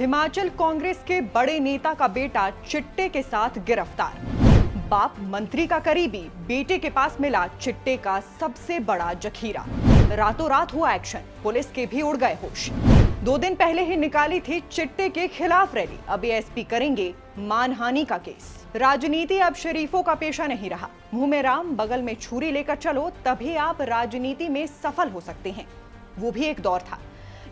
हिमाचल कांग्रेस के बड़े नेता का बेटा चिट्टे के साथ गिरफ्तार। बाप मंत्री का करीबी, बेटे के पास मिला चिट्टे का सबसे बड़ा जखीरा। रातों रात हुआ एक्शन, पुलिस के भी उड़ गए होश। 2 दिन पहले ही निकाली थी चिट्टे के खिलाफ रैली, अब एएसपी करेंगे मानहानि का केस। राजनीति अब शरीफों का पेशा नहीं रहा। मुंह में राम, बगल में छुरी लेकर चलो, तभी आप राजनीति में सफल हो सकते हैं। वो भी एक दौर था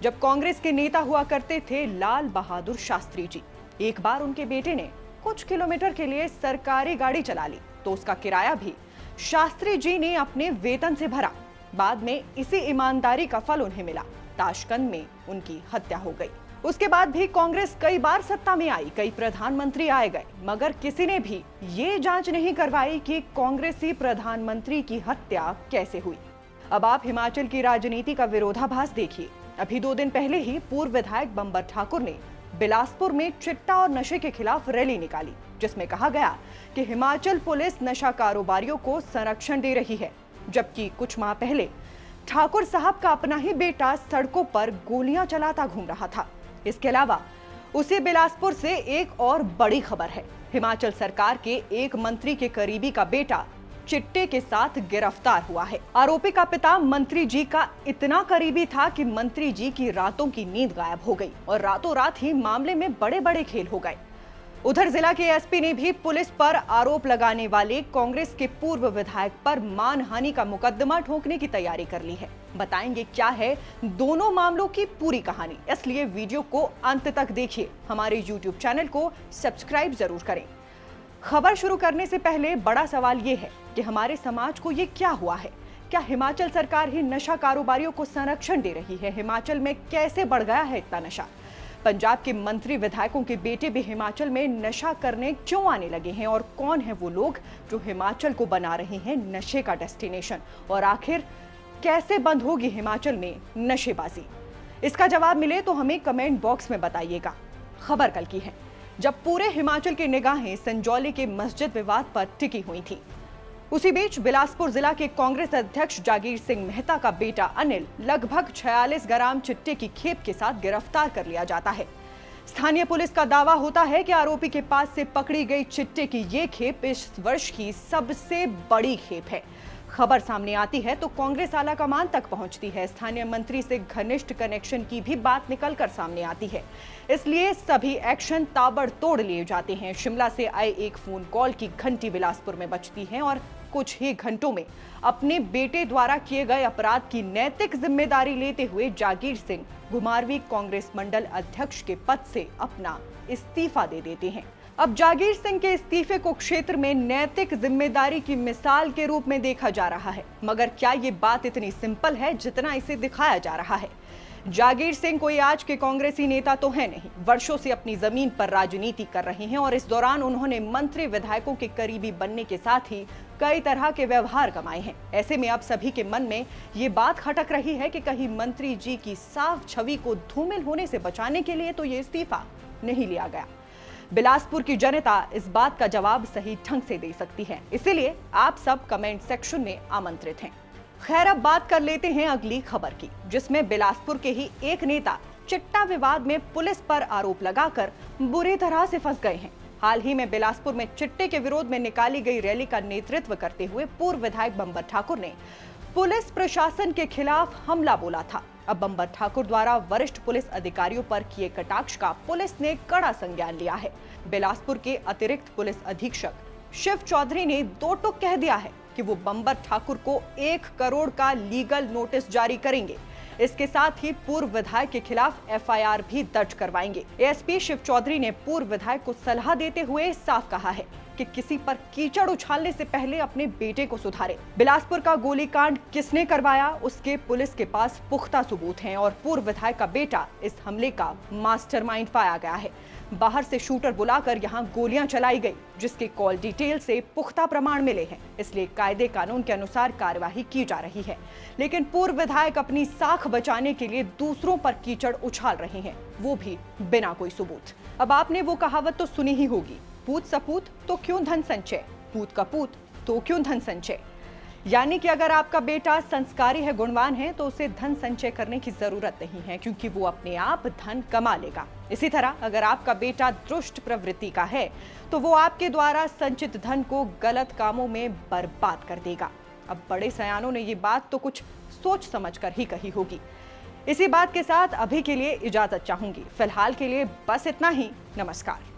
जब कांग्रेस के नेता हुआ करते थे लाल बहादुर शास्त्री जी। एक बार उनके बेटे ने कुछ किलोमीटर के लिए सरकारी गाड़ी चला ली तो उसका किराया भी शास्त्री जी ने अपने वेतन से भरा। बाद में इसी ईमानदारी का फल उन्हें मिला। ताशकंद में उनकी हत्या हो गई। उसके बाद भी कांग्रेस कई बार सत्ता में आई, कई प्रधानमंत्री आए गए, मगर किसी ने भी ये जांच नहीं करवाई कि कांग्रेसी प्रधानमंत्री की हत्या कैसे हुई। अब आप हिमाचल की राजनीति का विरोधाभास देखिए। अभी 2 दिन पहले ही पूर्व विधायक बंबर ठाकुर ने बिलासपुर में चिट्टा और नशे के खिलाफ रैली निकाली, जिसमें कहा गया कि हिमाचल पुलिस नशा कारोबारियों को संरक्षण दे रही है, जबकि कुछ माह पहले ठाकुर साहब का अपना ही बेटा सड़कों पर गोलियां चलाता घूम रहा था। इसके अलावा उसी बिलासपुर से एक और बड़ी खबर है। हिमाचल सरकार के एक मंत्री के करीबी का बेटा चिट्टे के साथ गिरफ्तार हुआ है। आरोपी का पिता मंत्री जी का इतना करीबी था कि मंत्री जी की रातों की नींद गायब हो गई और रातों रात ही मामले में बड़े बड़े खेल हो गए। उधर जिला के एसपी ने भी पुलिस पर आरोप लगाने वाले कांग्रेस के पूर्व विधायक पर मानहानि का मुकदमा ठोकने की तैयारी कर ली है। बताएंगे क्या है दोनों मामलों की पूरी कहानी, इसलिए वीडियो को अंत तक देखिए। हमारे यूट्यूब चैनल को सब्सक्राइब जरूर करें। खबर शुरू करने से पहले बड़ा सवाल ये है कि हमारे समाज को ये क्या हुआ है? क्या हिमाचल सरकार ही नशा कारोबारियों को संरक्षण दे रही है? हिमाचल में कैसे बढ़ गया है इतना नशा? पंजाब के मंत्री विधायकों के बेटे भी हिमाचल में नशा करने क्यों आने लगे हैं? और कौन है वो लोग जो हिमाचल को बना रहे हैं नशे का डेस्टिनेशन? और आखिर कैसे बंद होगी हिमाचल में नशेबाजी? इसका जवाब मिले तो हमें कमेंट बॉक्स में बताइएगा। खबर कल की है जब पूरे हिमाचल की निगाहें संजौली के मस्जिद विवाद पर टिकी हुई थी। उसी बीच बिलासपुर जिला के कांग्रेस अध्यक्ष जागीर सिंह मेहता का बेटा अनिल लगभग 46 ग्राम चिट्टे की खेप के साथ गिरफ्तार कर लिया जाता है। स्थानीय पुलिस का दावा होता है कि आरोपी के पास से पकड़ी गई चिट्टे की ये खेप इस वर्ष की सबसे बड़ी खेप है। खबर सामने आती है तो कांग्रेस आलाकमान तक पहुंचती है। स्थानीय मंत्री से घनिष्ठ कनेक्शन की भी बात निकलकर सामने आती है, इसलिए सभी एक्शन ताबड़तोड़ लिए जाते हैं। शिमला से आए एक फोन कॉल की घंटी बिलासपुर में बजती है और कुछ ही घंटों में अपने बेटे द्वारा किए गए अपराध की नैतिक जिम्मेदारी लेते हुए जागीर सिंह घुमारवीं कांग्रेस मंडल अध्यक्ष के पद से अपना इस्तीफा दे देते हैं। अब जागीर सिंह के इस्तीफे को क्षेत्र में नैतिक जिम्मेदारी की मिसाल के रूप में देखा जा रहा है, मगर क्या ये बात इतनी सिंपल है जितना इसे दिखाया जा रहा है? जागीर सिंह कोई आज के कांग्रेसी नेता तो है नहीं, वर्षों से अपनी जमीन पर राजनीति कर रहे हैं और इस दौरान उन्होंने मंत्री विधायकों के करीबी बनने के साथ ही कई तरह के व्यवहार कमाए हैं। ऐसे में अब सभी के मन में ये बात खटक रही है कि कहीं मंत्री जी की साफ छवि को धूमिल होने से बचाने के लिए तो ये इस्तीफा नहीं लिया गया। बिलासपुर की जनता इस बात का जवाब सही ढंग से दे सकती है, इसीलिए आप सब कमेंट सेक्शन में आमंत्रित हैं। खैर, अब बात कर लेते हैं अगली खबर की, जिसमें बिलासपुर के ही एक नेता चिट्टा विवाद में पुलिस पर आरोप लगाकर बुरी तरह से फंस गए हैं। हाल ही में बिलासपुर में चिट्टे के विरोध में निकाली गई रैली का नेतृत्व करते हुए पूर्व विधायक बंबर ठाकुर ने पुलिस प्रशासन के खिलाफ हमला बोला था। अब बंबर ठाकुर द्वारा वरिष्ठ पुलिस अधिकारियों पर किए कटाक्ष का पुलिस ने कड़ा संज्ञान लिया है। बिलासपुर के अतिरिक्त पुलिस अधीक्षक शिव चौधरी ने 2 टूक कह दिया है कि वो बंबर ठाकुर को 1 करोड़ का लीगल नोटिस जारी करेंगे। इसके साथ ही पूर्व विधायक के खिलाफ एफआईआर भी दर्ज करवाएंगे। एएसपी शिव चौधरी ने पूर्व विधायक को सलाह देते हुए साफ कहा है कि किसी पर कीचड़ उछालने से पहले अपने बेटे को सुधारे। बिलासपुर का गोलीकांड किसने करवाया, उसके पुलिस के पास पुख्ता सबूत हैं और पूर्व विधायक का बेटा इस हमले का मास्टरमाइंड पाया गया है। बाहर से शूटर बुलाकर यहां गोलियां चलाई गई, जिसके कॉल डिटेल से पुख्ता प्रमाण मिले हैं, इसलिए कायदे कानून के अनुसार कार्यवाही की जा रही है। लेकिन पूर्व विधायक अपनी साख बचाने के लिए दूसरों पर कीचड़ उछाल रहे हैं, वो भी बिना कोई सबूत। अब आपने वो कहावत तो सुनी ही होगी, पूत सपूत तो क्यों धन संचय, पूत कपूत तो क्यों धन संचय। यानी कि अगर आपका बेटा संस्कारी है, गुणवान है, तो उसे धन संचय करने की जरूरत नहीं है, क्योंकि वो अपने आप धन कमा लेगा। इसी तरह अगर आपका बेटा दुष्ट प्रवृत्ति का है तो वो आपके द्वारा संचित धन को गलत कामों में बर्बाद कर देगा। अब बड़े सयानों ने ये बात तो कुछ सोच समझ कर ही कही होगी। इसी बात के साथ अभी के लिए इजाजत चाहूंगी। फिलहाल के लिए बस इतना ही। नमस्कार।